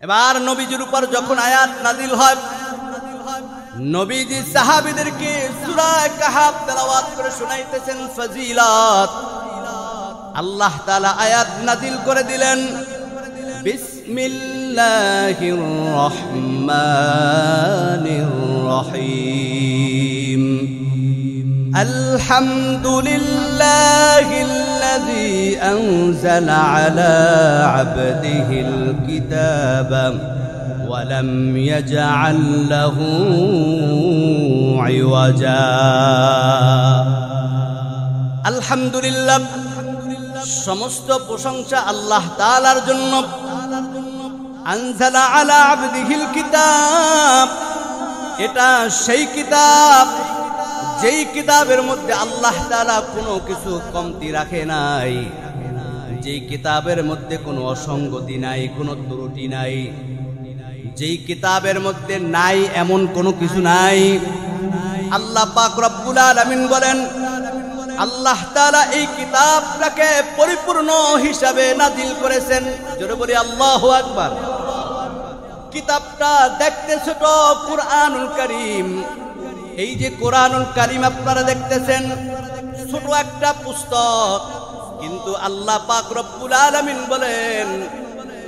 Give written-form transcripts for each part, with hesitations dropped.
এবার নবীজির উপর যখন আয়াত নাজিল হয়, নবীজি সাহাবীদেরকে সূরা কাহফ তেলাওয়াত করে শুনাইতেছেন ফজিলত। আল্লাহ তাআলা আয়াত নাজিল করে দিলেন, বিসমিল্লাহির রহমানির রহিম, আলহামদুলিল্লাহিল্লাযী আনজালা আলা আবদিহিল কিতাবা ওয়া লাম ইয়াজআল লাহু ইওয়াজা। আলহামদুলিল্লাহ, সমস্ত প্রশংসা আল্লাহ তাআলার জন্য। আনজালা আলা আবদিহিল কিতাব, এটা সেই কিতাব যেই কিতাবের মধ্যে আল্লাহ তাআলা কোনো কিছু কমতি রাখে নাই, যেই কিতাবের মধ্যে কোনো অসঙ্গতি নাই, কোনো ত্রুটি নাই, যেই কিতাবের মধ্যে নাই এমন কোনো কিছু নাই। আল্লাহ পাক রব্বুল আলামিন বলেন, আল্লাহ তাআলা এই কিতাবটাকে পরিপূর্ণ হিসাবে নাজিল করেছেন। জোরে বলি আল্লাহু আকবার। কিতাবটা দেখতে ছোট, কুরআনুল কারীম। এই যে কুরআনুল কারীম আপনারা দেখতেছেন, ছোট একটা পুস্তক, কিন্তু আল্লাহ পাক রব্বুল আলামিন বলেন,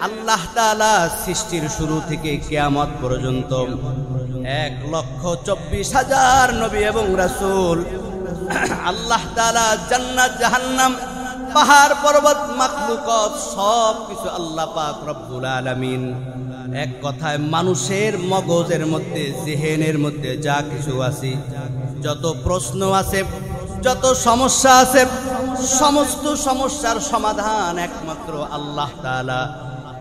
আল্লাহ তাআলা সৃষ্টির শুরু থেকে কিয়ামত পর্যন্ত 1,24,000 নবী এবং রাসূল, আল্লাহ তাআলা জান্নাত জাহান্নাম, পাহাড় পর্বত মাখলুকাত সব কিছু আল্লাহ পাক রব্বুল আলামিন, এক কথায় মানুষের মগজের মধ্যে, জেহেনের মধ্যে যা কিছু আছে, যত প্রশ্ন আছে, যত সমস্যা আছে, সমস্ত সমস্যার সমাধান একমাত্র আল্লাহ তাআলা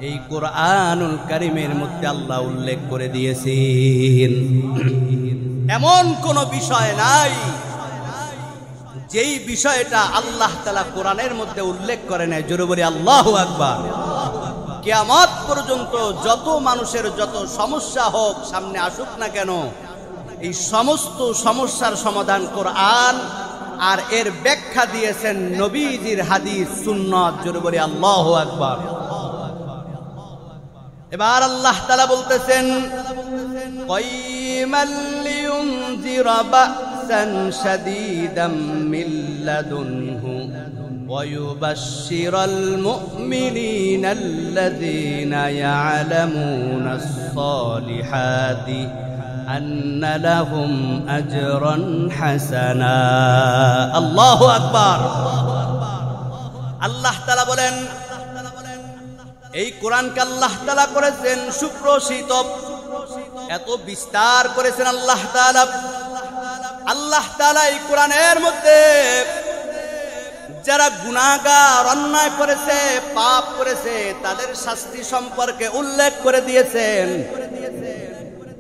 এই কুরআনুল কারীমের মধ্যে আল্লাহ উল্লেখ করে দিয়েছেন। এমন কোন বিষয় নাই যেই বিষয়টা আল্লাহ তাআলা কোরআনের মধ্যে উল্লেখ করে নাই। জোরে বলি আল্লাহু আকবার। কিয়ামত পর্যন্ত যত মানুষের যত সমস্যা হোক, সামনে আসুক না কেন, এই সমস্ত সমস্যার সমাধান কোরআন, আর এর ব্যাখ্যা দিয়েছেন নবীজির হাদিস সুন্নাত। জোরে বলি আল্লাহু আকবার। এবার আল্লাহ তাআলা বলতেছেন, কাইমান লিয়ুনজিরা বা'সান শাদীদাম মিন লাদুনহু ওয়া ইউবাশশিরাল মুমিনিনাল্লাযীনা ইয়া'লামুনাস সালিহাতি আন্না লাহুম আজরান হাসানা। আল্লাহু আকবার। আল্লাহ তাআলা বলেন, এই কোরআনকে আল্লাহ তাআলা করেছেন সুপ্রসিত, এত বিস্তার করেছেন আল্লাহ তাআলা। আল্লাহ তাআলা এই কোরআনের মধ্যে যারা গুনাহগার, অন্যায় করেছে, পাপ করেছে, তাদের শাস্তি সম্পর্কে উল্লেখ করে দিয়েছেন।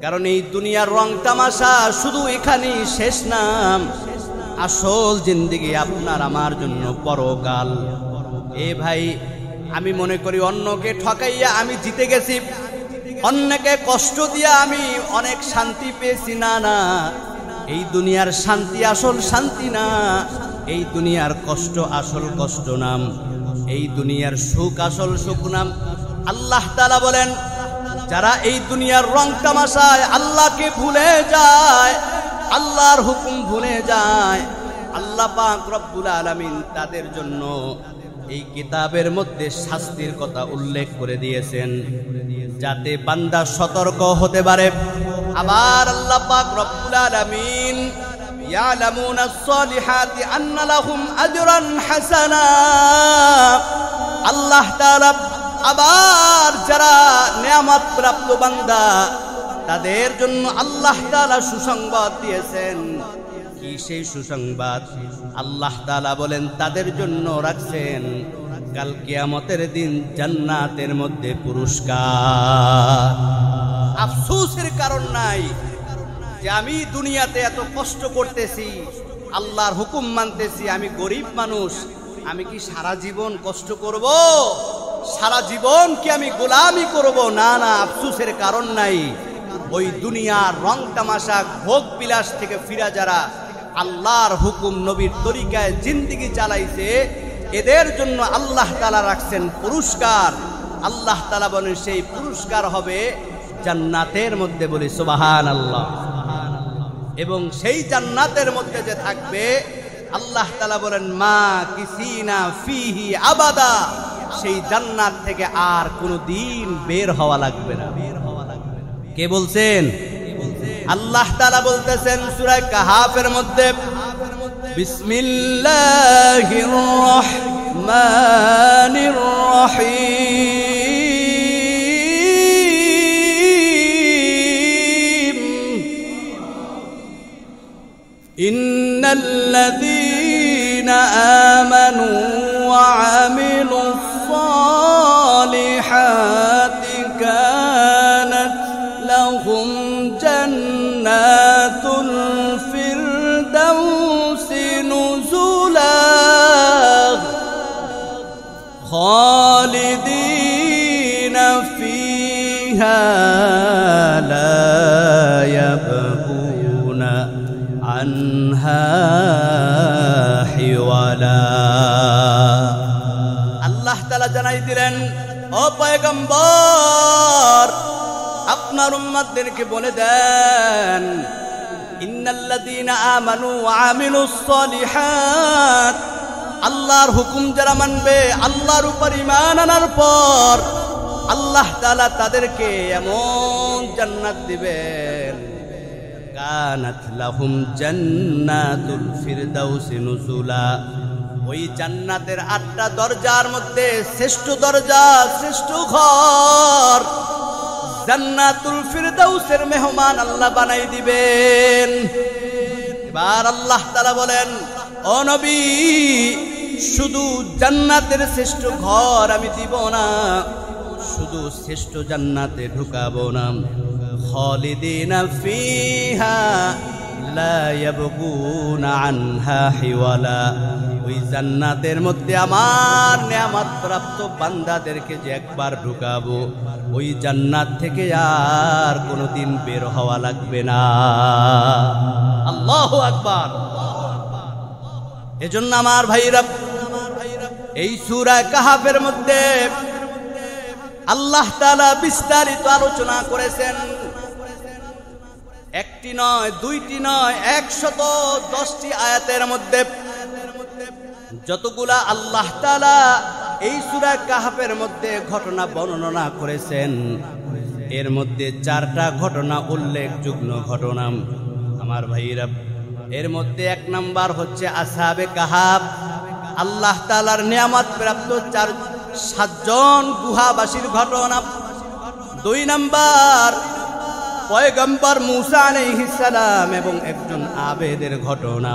কারণ এই দুনিয়ার রং তামাশা শুধু এখানেই শেষ না, আসল জিন্দেগি আপনার আমার জন্য পরকাল। এ ভাই, আমি মনে করি অন্যকে ঠকাইয়া আমি জিতে গেছি, অন্যকে কষ্ট দিয়া আমি অনেক শান্তি পেয়েছি। না না, এই দুনিয়ার শান্তি আসল শান্তি না, এই দুনিয়ার কষ্ট আসল কষ্ট নাম, এই দুনিয়ার সুখ আসল সুখ নাম। আল্লাহ তাআলা বলেন, যারা এই দুনিয়ার রং তামাশায় আল্লাহকে ভুলে যায়, আল্লাহর হুকুম ভুলে যায়, আল্লাহ পাক রব্বুল আলামিন তাদের জন্য এই কিতাবের মধ্যে শাস্তির কথা উল্লেখ করে দিয়েছেন, যাতে বান্দা সতর্ক হতে পারে। আবার আল্লাহ পাক রব্বুল আলামিন, ইয়ালামুনাস সালিহাতি আন্না লাহুম আজরান হাসানা। আল্লাহ তাআলা আবার যারা নিয়ামত প্রাপ্ত বান্দা, তাদের জন্য আল্লাহ তাআলা সুসংবাদ দিয়েছেন। কি সেই সুসংবাদ? আল্লাহ তাআলা বলেন, তাদের জন্য রাখছেন কাল কিয়ামতের দিন জান্নাতের মধ্যে পুরস্কার। আফসোসের কারণ নাই যে আমি দুনিয়াতে এত কষ্ট করতেছি, আল্লাহর হুকুম মানতেছি, আমি গরিব মানুষ, আমি কি সারা জীবন কষ্ট করব? সারা জীবন কি আমি গোলামি করব? না না, আফসোসের কারণ নাই। ওই দুনিয়ার রং তামাশা ভোগ বিলাস থেকে ফিরা যারা আল্লাহর হুকুম নবীর তরিকায় জিন্দেগি চালাইছে, এদের জন্য আল্লাহ তাআলা রাখছেন পুরস্কার। আল্লাহ তাআলা বলেন সেই পুরস্কার হবে জান্নাতের মধ্যে, বলি সুবহানাল্লাহ। এবং সেই জান্নাতের মধ্যে যে থাকবে আল্লাহ তাআলা বলেন মা কিসিনা ফিহি আবাদা, সেই জান্নাত থেকে আর কোনো দিন বের হওয়া লাগবে না। কে বলছেন? আল্লাহ তাআলা বলতেছেন সূরা কাহাফের মধ্যে, বিসমিল্লাহির রহমানির রহিম, ইন্নাল্লাযীনা আমানু ওয়া আমিলুস সালিহাতি কানাত লাহুম জান্নাতুল ফিরদাউসি নুজুলা খালিদিনা ফিহা লা ইয়াবগুনা আনহা হিওয়ালা। আল্লাহ তাআলা জানাই দিলেন, ও পয়গম্বর, আপনার উম্মতদেরকে বলে দেন, ইন্নাল্লাযীনা আমানু ওয়া আমিলুস সালিহাত, আল্লাহর হুকুম যারা মানবে, আল্লাহর উপর ঈমান আনার পর আল্লাহ তাআলা তাদেরকে এমন জান্নাত দিবেন, কানাত লাহুম জান্নাতুল ফিরদাউসি নুজুলা, ওই জান্নাতের 8টা দরজার মধ্যে শ্রেষ্ঠ দরজা, শ্রেষ্ঠ ঘর জান্নাতুল ফিরদাউসের মেহমান আল্লাহ বানাই দিবেন। এবার আল্লাহ তাআলা বলেন, ও নবী, শুধু জান্নাতের শ্রেষ্ঠ ঘর আমি দিব না, শুধু শ্রেষ্ঠ জান্নাতে ঢুকাবো না, খালিদিনা ফিহা লা ইয়াবগুনা আনহা হিওয়ালা, ওই জান্নাতের মধ্যে আমার নেয়ামত প্রাপ্ত বান্দাদেরকে যে একবার ঢুকাবো, ওই জান্নাত থেকে আর কোনোদিন বের হওয়া লাগবে না। আল্লাহু আকবার। এজন্য আমার ভাইরা, এই সূরা কাহাফের মধ্যে আল্লাহ তাআলা বিস্তারিত আলোচনা করেছেন। একটি নয়, দুইটি নয়, 110টি আয়াতের মধ্যে যতগুলা আল্লাহ তাআলা এই সূরা কাহাফের মধ্যে ঘটনা বর্ণনা করেছেন, এর মধ্যে 4টা ঘটনা উল্লেখযোগ্য ঘটনা। আমার ভাইরা, এর মধ্যে 1 নাম্বার হচ্ছে আসহাবে কাহাফ, আল্লাহ তাআলার নিয়ামত প্রাপ্ত 7 জন গুহাবাসীর ঘটনা। 2 নাম্বার পয়গম্বর মূসা আলাইহিস সালাম এবং একজন আবেদের ঘটনা।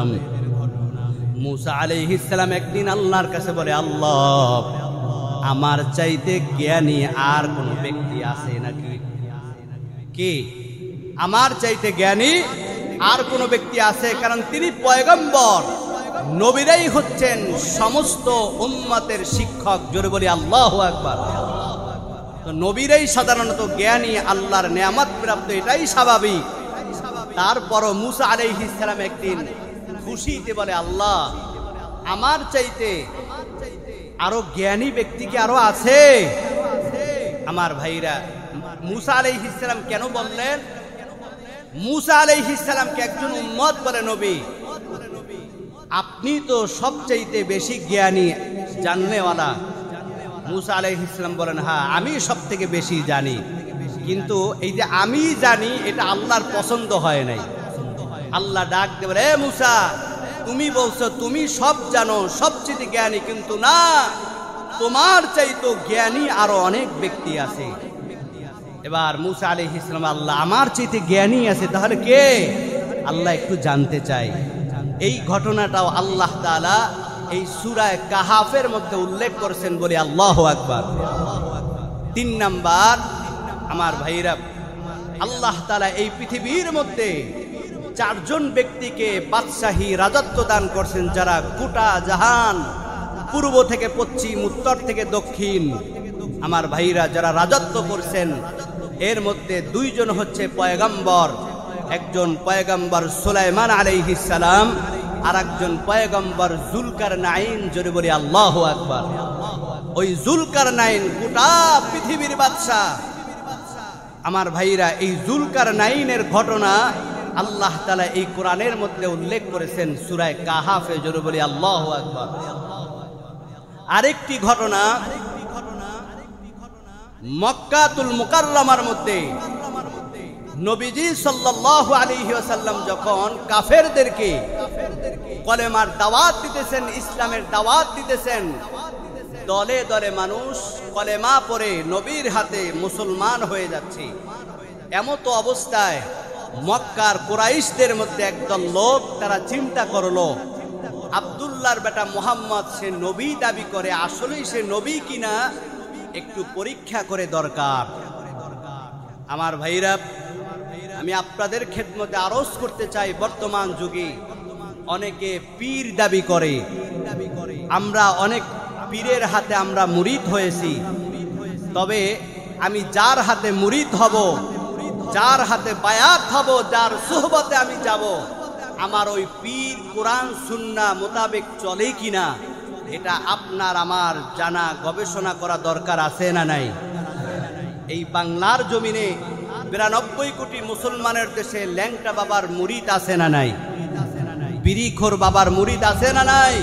মূসা আলাইহিস সালাম একদিন আল্লাহর কাছে বলে, আল্লাহ, আমার চাইতে জ্ঞানী আর কোন ব্যক্তি আছে নাকি? কি আমার চাইতে জ্ঞানী আর কোন ব্যক্তি আছে? কারণ তিনি পয়গম্বর, নবীরাই হচ্ছেন সমস্ত উম্মতের শিক্ষক। জোরে বলি আল্লাহু আকবার। তো নবীরাই সাধারণত জ্ঞানী, আল্লাহর নেয়ামত প্রাপ্ত, এটাই স্বাভাবিক। তারপরও মূসা আলাইহিস সালাম একদিন খুশিতে বলে, আল্লাহ, আমার চাইতে আরো জ্ঞানী ব্যক্তি কি আরো আছে? আমার ভাইরা, মূসা আলাইহিস সালাম কেন বললেন? মূসা আলাইহিস সালামকে একজন উম্মত বলে, নবী, আপনি তো সবচাইতে বেশি জ্ঞানী, জাননেওয়ালা। মূসা আলাইহিস সালাম বলেন, হ্যাঁ, আমি সব থেকে বেশি জানি, কিন্তু এই যে আমি জানি এটা আল্লাহর পছন্দ হয় নাই। আল্লাহ ডাক দেবে, রে মূসা, তুমি বলছো তুমি সব জানো, সবচেয়ে জ্ঞানী, কিন্তু না, তোমার চাইতো জ্ঞানী আরো অনেক ব্যক্তি আছে। এবার মূসা আলাইহিস সালাম, আল্লাহ, আমার চাইতে জ্ঞানী আছে, তাহলে কে? আল্লাহ একটু জানতে চাই। এই ঘটনাটাও আল্লাহ তাআলা এই সূরা কাহাফের মধ্যে উল্লেখ করেছেন, বলে আল্লাহু আকবার। 3 নাম্বার, আমার ভাইরা, আল্লাহ তাআলা এই পৃথিবীর মধ্যে 4 জন ব্যক্তিকে বাদশাহী রাজত্ব দান করছেন, যারা গোটা জাহান, পূর্ব থেকে পশ্চিম, উত্তর থেকে দক্ষিণ, আমার ভাইরা, যারা রাজত্ব করছেন। এর মধ্যে 2 জন হচ্ছে পয়গম্বর, একজন পয়গম্বর সুলাইমান আলাইহিস সালাম, আর একজন পয়গম্বর জুলকারনাইন। জোরে বলি আল্লাহু আকবার। ওই জুলকারনাইন গোটা পৃথিবীর বাদশাহ। আমার ভাইরা, এই জুলকারনাইনের ঘটনা আল্লাহ তাআলা এই কোরআনের মধ্যে উল্লেখ করেছেন সূরা কাহাফে। জোরে বলি আল্লাহু আকবার। আরেকটি ঘটনা মক্কাতুল মুকাররমার মধ্যে নবীজি সাল্লাল্লাহু আলাইহি ওয়াসাল্লাম যখন কাফেরদেরকে কলেমার দাওয়াত দিতেছেন, ইসলামের দাওয়াত দিতেছেন, দলে দলে মানুষ কলেমা পড়ে নবীর হাতে মুসলমান হয়ে যাচ্ছে। এমত অবস্থায় মক্কার কুরাইশদের মধ্যে একদল লোক তারা চিন্তা করলো, আব্দুল্লাহর বেটা মুহাম্মদ সে নবী দাবি করে, আসলেই সে নবী কিনা একটু পরীক্ষা করে দরকার। আমার ভাইরা, আমি আপনাদের খেদমতে আরজ করতে চাই, বর্তমান যুগে অনেকে পীর দাবি করে। আমরা অনেক পীরের হাতে আমরা মুরিদ হয়েছি, তবে আমি যার হাতে মুরিদ হব, যার হাতে বায়াত হব, যার সুহবতে আমি যাব, আমার ওই পীর কোরআন সুন্নাহ মোতাবেক চলে কিনা এটা আপনার আমার জানা, গবেষণা করা দরকার আছে না নাই? এই বাংলার জমিনে 92 কোটি মুসলমানের দেশে ল্যাংটা বাবার মুরিদ আছে না নাই? বিড়িখোর বাবার মুরিদ আছে না নাই?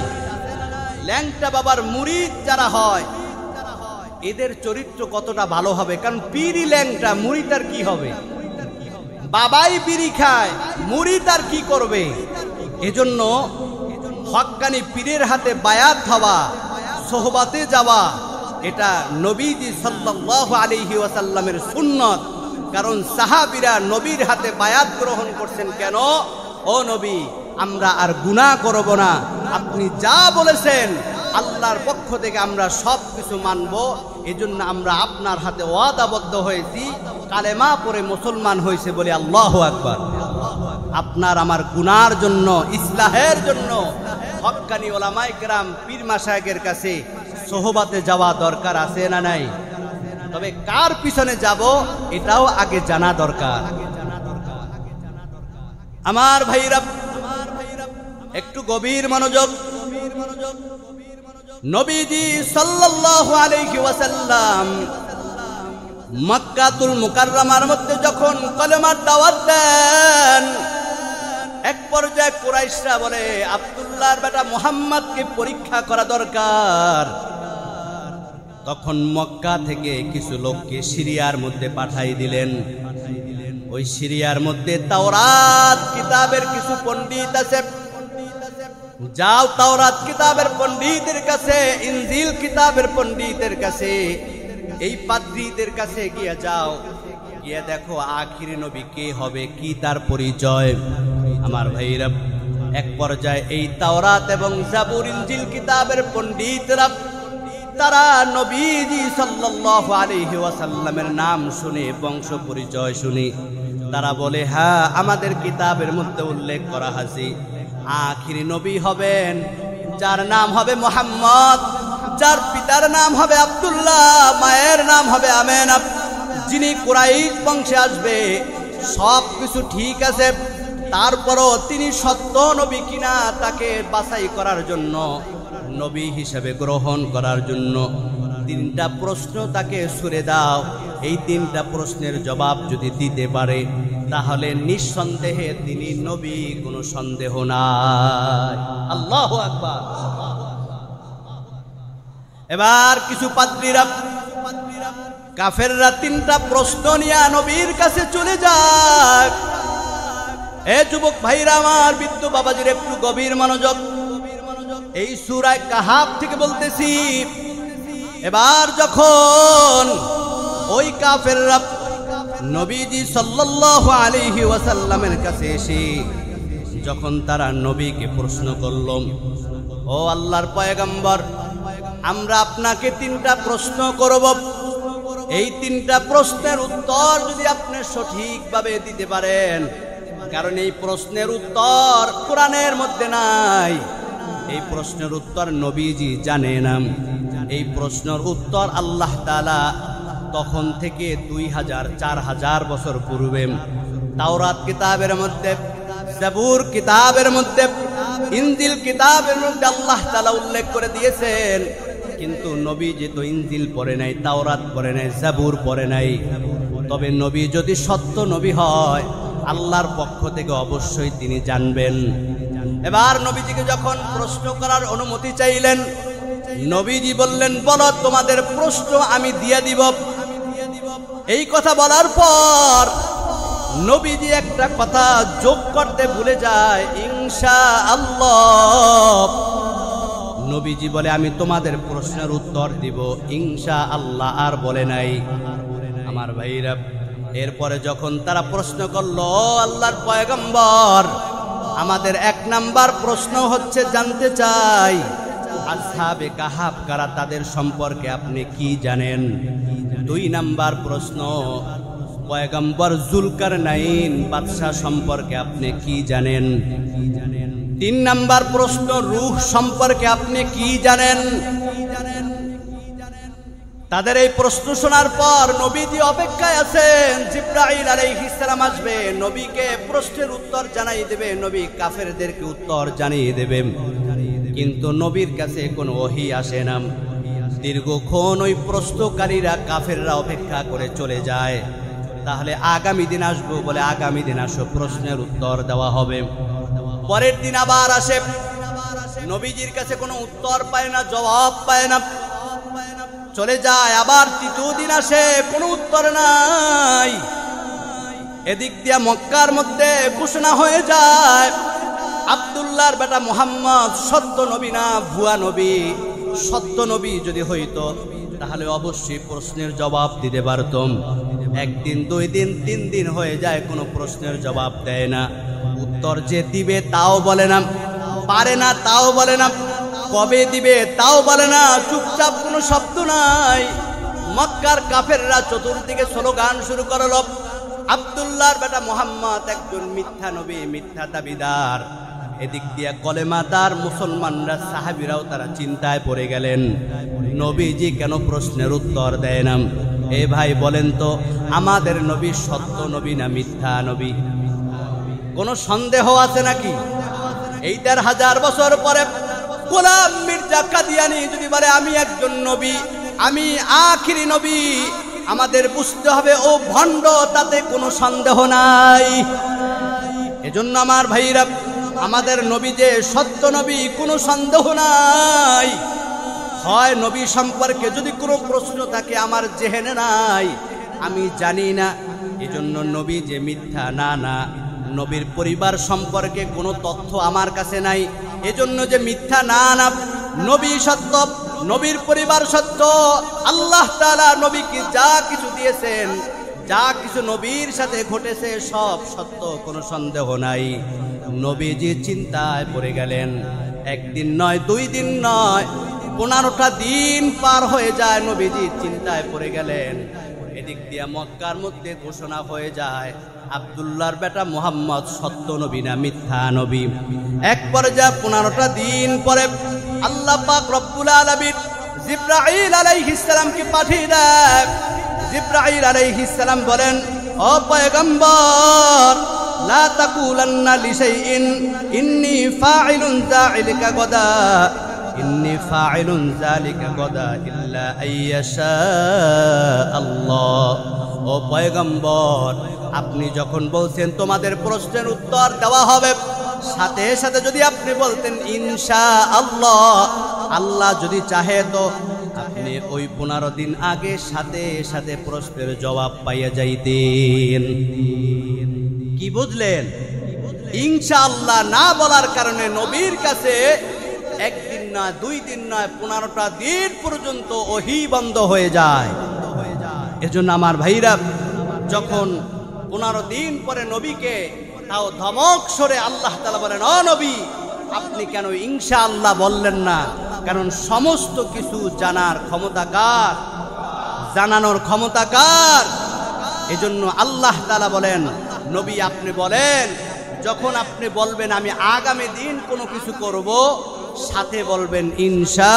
ল্যাংটা বাবার মুরিদ যারা হয় এদের চরিত্র কতটা ভালো হবে? কারণ পীরই ল্যাংটা, মুরিদ আর কি হবে? বাবাই বিড়ি খায়, মুরিদ আর কি করবে? এজন্য হক্কানি পীরের হাতে বায়াত হওয়া, সোহবাতে যাওয়া, এটা নবীজি সাল্লাল্লাহু আলাইহি ওয়াসাল্লামের সুন্নত। কারণ সাহাবীরা নবীর হাতে বায়াত গ্রহণ করছেন কেন? ও নবী, আমরা আর গুনাহ করব না, আপনি যা বলেছেন আল্লাহর পক্ষ থেকে আমরা সব কিছু মানব। এজন্য আমরা আপনার হাতে ওয়াদাবদ্ধ হয়েছি, কালেমা পড়ে মুসলমান হয়েছে বলে আল্লাহু আকবার। আপনার আমার গুনার জন্য, ইসলাহের জন্য হক্কানি ওলামায়ে কেরাম পীর মাশায়েখের কাছে সোহবাতে যাওয়া দরকার আছে না নাই? তবে কার পিছনে যাব এটাও আগে জানা দরকার। আমার ভাইরা, একটু গভীর মনোযোগ। নবীজি সাল্লাল্লাহু আলাইহি ওয়াসাল্লাম মক্কাতুল মুকাররমার মধ্যে যখন কলেমার দাওয়াত দেন, এক পর্যায়ে কুরাইশরা বলে আব্দুল্লাহর বেটা মুহাম্মদকে পরীক্ষা করা দরকার। তখন মক্কা থেকে কিছু লোককে সিরিয়ার মধ্যে পাঠাই দিলেন। ওই সিরিয়ার মধ্যে তাওরাত কিতাবের কিছু পণ্ডিত আছে, যাও তাওরাত কিতাবের পণ্ডিতের কাছে, ইনজিল কিতাবের পণ্ডিতের কাছে, এই পাদ্রীদের কাছে গিয়ে যাও, গিয়ে দেখো আখিরি নবী কে হবে, কি তার পরিচয়। আমার ভাইরা, এক পর্যায়ে এই তাওরাত এবং জাবুর ইনজিল কিতাবের পণ্ডিতরা তারা নবীজি সাল্লাল্লাহু আলাইহি ওয়াসাল্লামের নাম শুনে, বংশ পরিচয় শুনে তারা বলে, হ্যাঁ আমাদের কিতাবের মধ্যে উল্লেখ করা আছে আখিরি নবী হবেন যার নাম হবে মুহাম্মদ, যার পিতার নাম হবে আব্দুল্লাহ, মায়ের নাম হবে আমেনা, যিনি কুরাইশ বংশে আসবে। সব কিছু ঠিক আছে, তারপরও তিনি সত্য নবী কিনা তাকে বাছাই করার জন্য, নবী হিসেবে গ্রহণ করার জন্য 3টা প্রশ্ন তাকে ছুড়ে দাও। এই 3টা প্রশ্নের জবাব যদি দিতে পারে তাহলে নিঃসন্দেহে তিনি নবী, কোনো সন্দেহ নাই। আল্লাহু আকবার। এবার কিছু পাদ্রীরা, কাফেররা 3টা প্রশ্ন নিয়ে নবীর কাছে চলে যায়। এ যুবক ভাইরা আমার, বৃদ্ধ বাবাজির একটু গভীর মনোযোগ। এই সূরা কাহাফ থেকে বলতেছি। এবার যখন ওই কাফেররা নবীজি সাল্লাল্লাহু আলাইহি ওয়াসাল্লামের কাছে এসে যখন তারা নবীকে প্রশ্ন করল, ও আল্লাহর পয়গম্বর, আমরা আপনাকে 3টা প্রশ্ন করব, এই 3টা প্রশ্নের উত্তর যদি আপনি সঠিকভাবে দিতে পারেন, কারণ এই প্রশ্নের উত্তর কোরআনের মধ্যে নাই, এই প্রশ্নের উত্তর নবীজি জানে না, এই প্রশ্নের উত্তর আল্লাহ তাআলা তখন থেকে 2000-4000 বছর পূর্বে তাওরাত কিতাবের মধ্যে, জাবুর কিতাবের মধ্যে, ইনজিল কিতাবের মধ্যে আল্লাহ তাআলা উল্লেখ করে দিয়েছেন। কিন্তু নবীজি তো ইনজিল পড়ে নাই, তাওরাত পড়ে নাই, জাবুর পড়ে নাই। তবে নবী যদি সত্য নবী হয় আল্লাহর পক্ষ থেকে অবশ্যই তিনি জানবেন। এবার নবীজিকে যখন প্রশ্ন করার অনুমতি চাইলেন, নবীজি বললেন, বলো তোমাদের প্রশ্ন আমি দিয়ে দিব। এই কথা বলার পর নবীজি একটা কথা যোগ করতে ভুলে যায়, ইনশাআল্লাহ। নবীজি বলে, আমি তোমাদের প্রশ্নের উত্তর দিব ইনশাআল্লাহ, আর বলে নাই। আমার ভাইরা, এরপরে যখন তারা প্রশ্ন করলো, আল্লাহর পয়গম্বর আমাদের 1 নাম্বার প্রশ্ন হচ্ছে জানতে চাই আসহাবে কাহাফ কারা, তাদের সম্পর্কে আপনি কি জানেন? 2 নাম্বার প্রশ্ন, পয়গম্বর জুলকারনাইন বাদশা সম্পর্কে আপনি কি জানেন? 3 নাম্বার প্রশ্ন, রূহ সম্পর্কে আপনি কি জানেন? তাদের এই প্রশ্ন শোনার পর নবীজি অপেক্ষায় আছেন, জিবরাইল আলাইহিস সালাম আসবে, নবীকে প্রশ্নের উত্তর জানাই দেবে, নবী কাফেরদেরকে উত্তর জানিয়ে দেবে। কিন্তু নবীর কাছে কোনো ওহী আসে না। দীর্ঘক্ষণ ওই প্রশ্নকারীরা কাফেররা অপেক্ষা করে চলে যায়। তাহলে আগামী দিন আসবো বলে, আগামী দিন আসো, প্রশ্নের উত্তর দেওয়া হবে। পরের দিন আবার আসে, নবীজির কাছে কোনো উত্তর পায় না, জবাব পায় না, চলে যায়। আবার 3য় দিন আসে, কোনো উত্তর নাই। এদিক দিয়া মক্কার মধ্যে ঘোষণা হয়ে যায়, আব্দুল্লাহর বেটা মুহাম্মদ সত্য নবী না ভুয়া নবী। সত্য নবী যদি হইতো তাহলে অবশ্যই প্রশ্নের জবাব দিতে পারতাম। 1 দিন 2 দিন 3 দিন হয়ে যায়, কোনো প্রশ্নের জবাব দেয় না। উত্তর যে দিবে তাও বলে না, পারে না তাও বলে না, কবে দিবে তাও বলে না, চুপচাপ, কোনো শব্দ নাই। মক্কার কাফেররা চতুর্দিকে স্লোগান শুরু করল, আব্দুল্লাহর বেটা মুহাম্মদ একজন মিথ্যা নবী, মিথ্যা দাবিদার। এদিক দিয়ে কলেমাদার মুসলমানরা, সাহাবীরাও তারা চিন্তায় পড়ে গেলেন, নবীজি কেন প্রশ্নের উত্তর দেয় না? এ ভাই বলেন তো, আমাদের নবী সত্য নবী না মিথ্যা নবী? কোনো সন্দেহ আছে নাকি? এই 1500 বছর পরে গোলাম মির্জা কাদিয়ানী যদি বলে আমি একজন নবী, আমি আখিরি নবী, আমাদের বুঝতে হবে ও ভণ্ড, তাতে কোনো সন্দেহ নাই। এজন্য আমার ভাইরা, আমাদের নবী যে সত্য নবী কোনো সন্দেহ নাই। হয় নবী সম্পর্কে যদি কোনো প্রশ্ন থাকে আমার জেহেনে নাই, আমি জানি না, এজন্য নবী যে মিথ্যা না, না। নবীর পরিবার সম্পর্কে কোনো তথ্য আমার কাছে নাই, এজন্য যে মিথ্যা না, না। নবী সত্য, নবীর পরিবার সত্য। আল্লাহ তাআলা নবীকে যা কিছু দিয়েছেন, যা কিছু নবীর সাথে ঘটেছে সব সত্য, কোনো সন্দেহ নাই। নবীজি চিন্তায় পড়ে গেলেন। 1 দিন নয়, 2 দিন নয়, 15টা দিন পার হয়ে যায়, নবীজি চিন্তায় পড়ে গেলেন। এদিক দিয়ে মক্কার মধ্যে ঘোষণা হয়ে যায়, আব্দুল্লাহর বেটা মুহাম্মদ সত্য নবী না মিথ্যা নবী। এক পর্যায়ে 15টা দিন পরে আল্লাহ পাক রব্বুল আলামিন জিবরাইল আলাইহিস সালামকে পাঠিয়ে দেন। জিবরাইল আলাইহিস সালাম বলেন, ও পয়গম্বর, লা তাকুলান্না লিশাইইন ইন্নী ফাইলুন যালিকা গাদা, ইন্নী ফাইলুন যালিকা গাদা ইল্লা আইয়াশা আল্লাহ। ও পয়গম্বর, আপনি যখন বলছেন তোমাদের প্রশ্নের উত্তর দেওয়া হবে, সাথে সাথে যদি আপনি বলতেন ইনশাআল্লাহ, আল্লাহ যদি চাহে, তো আপনি ওই 15 দিন আগে সাথে সাথে প্রশ্নের জবাব পাইয়া যাইতেন। কি বুঝলেন? ইনশাআল্লাহ না বলার কারণে নবীর কাছে 1 দিন না, 2 দিন নয়, 15টা দিন পর্যন্ত ওহী বন্ধ হয়ে যায়। এজন্য আমার ভাইরা, যখন 15 দিন পরে নবীকে তাও ধমক সরে আল্লাহ তাআলা বলেন, ও নবী, আপনি কেন ইনশাআল্লাহ বললেন না? কারণ সমস্ত কিছু জানার ক্ষমতা কার? জানানোর ক্ষমতা কার? এজন্য আল্লাহ তাআলা বলেন, নবী আপনি বলেন, যখন আপনি বলবেন আমি আগামী দিন কোনো কিছু করব, সাথে বলবেন ইনশা।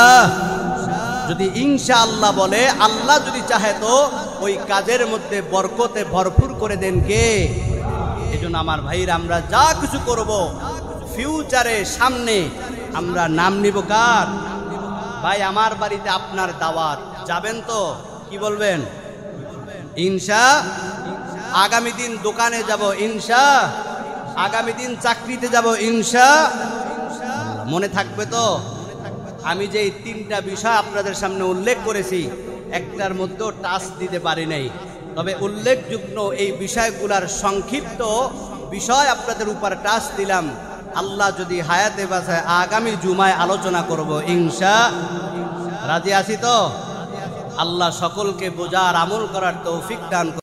যদি ইনশাআল্লাহ বলে, আল্লাহ যদি চাহে তো ওই কাজের মধ্যে বরকতে ভরপুর করে দেন কে? এজন্য আমার ভাইরা, আমরা যা কিছু করব ফিউচারে, সামনে, আমরা নাম নিব কার? ভাই আমার বাড়িতে আপনার দাওয়াত, যাবেন তো? কি বলবেন? ইনশা। আগামী দিন দোকানে যাব ইনশা, আগামী দিন চাকরিতে যাব ইনশা। মনে থাকবে তো? আমি যে এই তিনটা বিষয় আপনাদের সামনে উল্লেখ করেছি, একটার মধ্যেও টাচ দিতে পারি নাই, তবে উল্লেখযোগ্য এই বিষয়গুলোর সংক্ষিপ্ত বিষয় আপনাদের উপর টাচ দিলাম। আল্লাহ যদি হায়াতে বাঁচায় আগামী জুমায় আলোচনা করব ইনশা। রাজি আছি তো? আল্লাহ সকলকে বোঝার আমল করার তৌফিক দান।